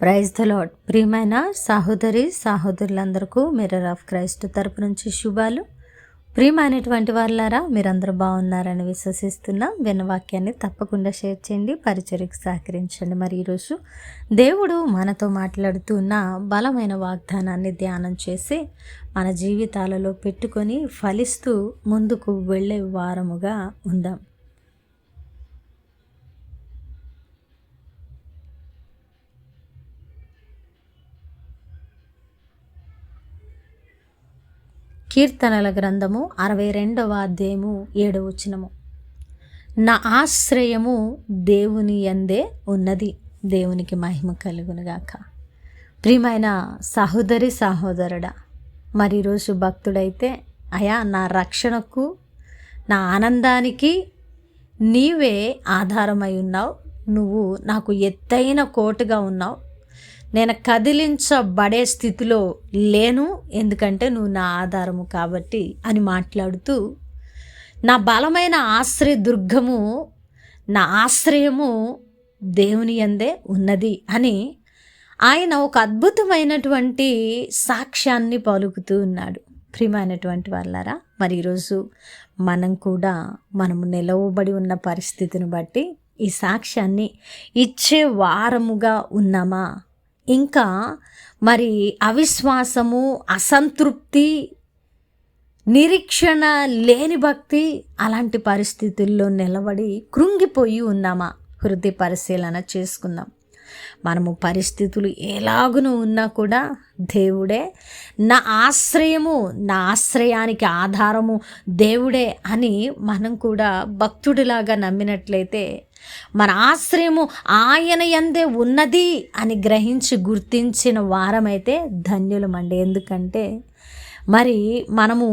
Praise the lord. ప్రియమైన సహోదరులందరికీ mirror of Christ తరపు నుంచి శుభాలు. ప్రియమైనటువంటి వాళ్ళారా, మీరందరూ బాగున్నారని విశ్వసిస్తున్నా. విన్న వాక్యాన్ని తప్పకుండా షేర్ చేయండి, పరిచర్యకు సహకరించండి. మరి ఈరోజు దేవుడు మనతో మాట్లాడుతున్న బలమైన వాగ్దానాన్ని ధ్యానం చేసి మన జీవితాలలో పెట్టుకొని ఫలిస్తూ ముందుకు వెళ్ళే వారముగా ఉందాం. కీర్తనల గ్రంథము 62వ అధ్యాయము 7వ వచనము. నా ఆశ్రయము దేవుని యందే ఉన్నది. దేవునికి మహిమ కలుగునుగాక. ప్రియమైన సహోదరుడా, మరి ఈరోజు భక్తుడైతే, అయా నా రక్షణకు, నా ఆనందానికి నీవే ఆధారమై ఉన్నావు. నువ్వు నాకు ఎత్తైన కోటగా ఉన్నావు. నేను కదిలించబడే స్థితిలో లేను, ఎందుకంటే నువ్వు నా ఆధారము కాబట్టి అని మాట్లాడుతూ, నా బలమైన దుర్గము, నా ఆశ్రయము దేవుని యందే ఉన్నది అని ఆయన ఒక అద్భుతమైనటువంటి సాక్ష్యాన్ని పలుకుతూ ఉన్నాడు. ప్రియమైనటువంటి వాళ్ళారా, మరి ఈరోజు మనము నిలవబడి ఉన్న పరిస్థితిని బట్టి ఈ సాక్ష్యాన్ని ఇచ్చే వారముగా ఉన్నామా? ఇంకా మరి అవిశ్వాసము, అసంతృప్తి, నిరీక్షణ లేని భక్తి, అలాంటి పరిస్థితుల్లో నిలబడి కృంగిపోయి ఉన్నామా? హృదయ పరిశీలన చేసుకుందాం. మనము పరిస్థితులు ఎలాగునూ ఉన్నా కూడా దేవుడే నా ఆశ్రయము, నా ఆశ్రయానికి ఆధారము దేవుడే అని మనం కూడా భక్తుడిలాగా నమ్మినట్లయితే, మన ఆశ్రయము ఆయన యందే ఉన్నది అని గ్రహించి గుర్తించిన వారమైతే ధన్యులమండి. ఎందుకంటే మరి మనము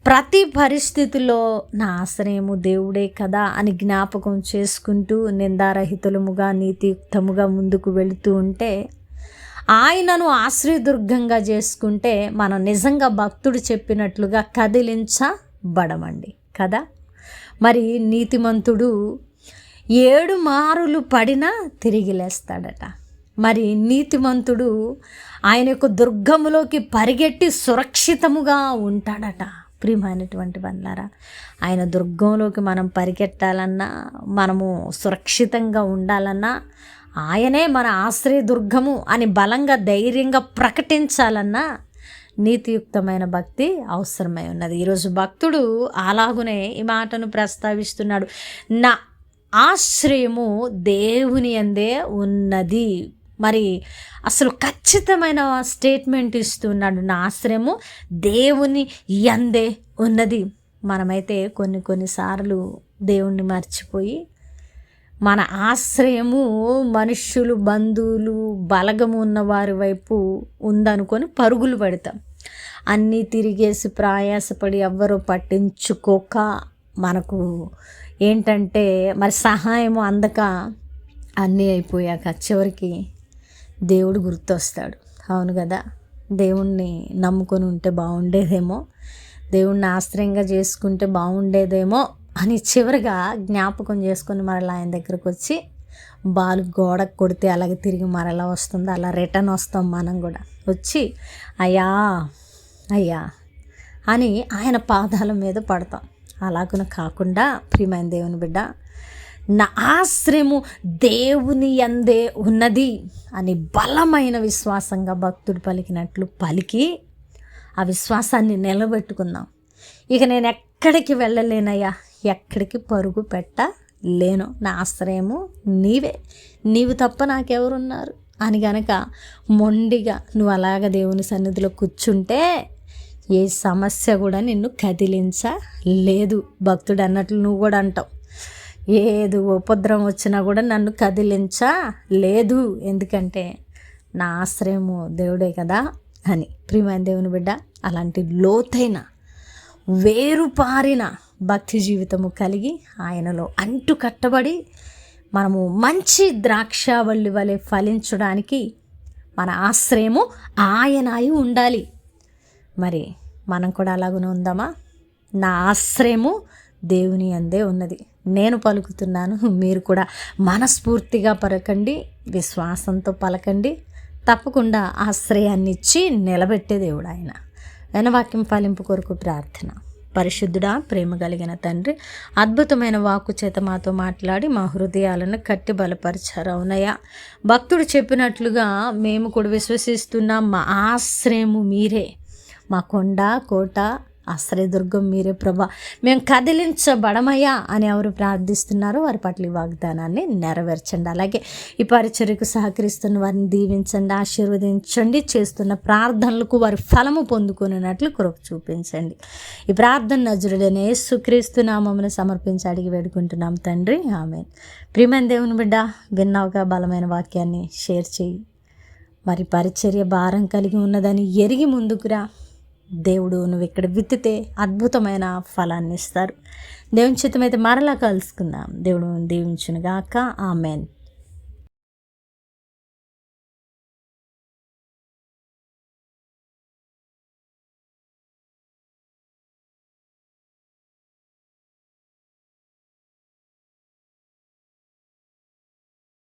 ప్రతి పరిస్థితుల్లో నా ఆశ్రయము దేవుడే కదా అని జ్ఞాపకం చేసుకుంటూ నిందారహితులముగా, నీతియుక్తముగా ముందుకు వెళుతూ ఉంటే, ఆయనను ఆశ్రయదుర్గంగా చేసుకుంటే మనం నిజంగా భక్తుడు చెప్పినట్లుగా కదిలించబడమండి కదా. మరి నీతిమంతుడు 7 మారులు పడినా తిరిగి లేస్తాడట. మరి నీతిమంతుడు ఆయన యొక్క దుర్గములోకి పరిగెట్టి సురక్షితముగా ఉంటాడట. ప్రియమైనటువంటి వాళ్ళారా, ఆయన దుర్గంలోకి మనం పరిగెట్టాలన్నా, మనము సురక్షితంగా ఉండాలన్నా, ఆయనే మన ఆశ్రయ దుర్గము అని బలంగా ధైర్యంగా ప్రకటించాలన్నా నీతియుక్తమైన భక్తి అవసరమై ఉన్నది. ఈరోజు భక్తుడు అలాగునే ఈ మాటను ప్రస్తావిస్తున్నాడు. నా ఆశ్రయము దేవుని యందే ఉన్నది. మరి అసలు ఖచ్చితమైన స్టేట్మెంట్ ఇస్తున్నాడు. నా ఆశ్రయము దేవుని యందే ఉన్నది. మనమైతే కొన్నిసార్లు దేవుణ్ణి మర్చిపోయి మన ఆశ్రయము మనుష్యులు, బంధువులు, బలగము ఉన్న వారి వైపు ఉందనుకొని పరుగులు పెడతాం. అన్నీ తిరిగేసి ప్రయాసపడి ఎవ్వరూ పట్టించుకోక మనకు ఏంటంటే మరి సహాయము అందక అన్నీ అయిపోయాక చివరికి దేవుడు గుర్తొస్తాడు. అవును కదా, దేవుణ్ణి నమ్ముకొని ఉంటే బాగుండేదేమో, దేవుణ్ణి ఆశ్రయంగా చేసుకుంటే బాగుండేదేమో అని చివరిగా జ్ఞాపకం చేసుకొని మరలా ఆయన దగ్గరకు వచ్చి బాలు గోడకు కొడితే అలాగే తిరిగి మరలా వస్తుంది, అలా రిటర్న్ వస్తాం మనం కూడా. వచ్చి అయ్యా అయ్యా అని ఆయన పాదాల మీద పడతాం. అలాగున కాకుండా ప్రియమైన దేవుని బిడ్డ, నా ఆశ్రయము దేవుని యందే ఉన్నది అని బలమైన విశ్వాసంగా భక్తుడు పలికినట్లు పలికి ఆ విశ్వాసాన్ని నిలబెట్టుకుందాం. ఇక నేను ఎక్కడికి వెళ్ళలేనయ్యా, ఎక్కడికి పరుగు పెట్టలేను, నా ఆశ్రయము నీవే, నీవు తప్ప నాకెవరున్నారు అని గనక మొండిగా నువ్వు అలాగ దేవుని సన్నిధిలో కూర్చుంటే ఏ సమస్య కూడా నిన్ను కదిలించలేదు. భక్తుడు అన్నట్లు నువ్వు కూడా అంటావు, ఏది ఉపద్రవం వచ్చినా కూడా నన్ను కదిలించలేదు, ఎందుకంటే నా ఆశ్రయము దేవుడే కదా అని. ప్రియమైన దేవుని బిడ్డ, అలాంటి లోతైన వేరుపారిన భక్తి జీవితము కలిగి ఆయనలో అంటు కట్టబడి మనము మంచి ద్రాక్షావల్లి వలె ఫలించడానికి మన ఆశ్రయము ఆయన అయి ఉండాలి. మరి మనం కూడా అలాగనే ఉందామా? నా ఆశ్రయము దేవుని యందే ఉన్నది. నేను పలుకుతున్నాను, మీరు కూడా మనస్ఫూర్తిగా పలకండి, విశ్వాసంతో పలకండి. తప్పకుండా ఆశ్రయాన్ని ఇచ్చి నిలబెట్టే దేవుడు ఆయన. విన్నవాక్యం ఫలింపు కొరకు ప్రార్థన. పరిశుద్ధుడా, ప్రేమ కలిగిన తండ్రి, అద్భుతమైన వాక్కు చేత మాతో మాట్లాడి మా హృదయాలను కట్టి బలపరిచారు. అవునయ్యా, భక్తుడు చెప్పినట్లుగా మేము కూడా విశ్వసిస్తున్నాం. మా ఆశ్రయము మీరే, మా కొండ కోట ఆశ్రయదుర్గం మీరే ప్రభా. మేము కదిలించబడమయ్యా అని ఎవరు ప్రార్థిస్తున్నారో వారి పట్ల ఈ వాగ్దానాన్ని నెరవేర్చండి. అలాగే ఈ పరిచర్యకు సహకరిస్తున్న వారిని దీవించండి, ఆశీర్వదించండి. చేస్తున్న ప్రార్థనలకు వారి ఫలము పొందుకునేటట్లు కృప చూపించండి. ఈ ప్రార్థన నజరుడైన యేసుక్రీస్తు నామమున సమర్పించి అడిగి వేడుకుంటున్నాం తండ్రి, ఆమేన్. ప్రియమైన దేవుని బిడ్డ, విన్నావుగా బలమైన వాక్యాన్ని షేర్ చేయి. మరి పరిచర్య భారం కలిగి ఉన్నదని ఎరిగి ముందుకురా. దేవుడు నువ్వు ఇక్కడ విత్తితే అద్భుతమైన ఫలాన్ని ఇస్తారు. దేవుని చిత్తమైతే మరలా కలుసుకుందాం. దేవుడు దీవించునుగాక. ఆమెన్.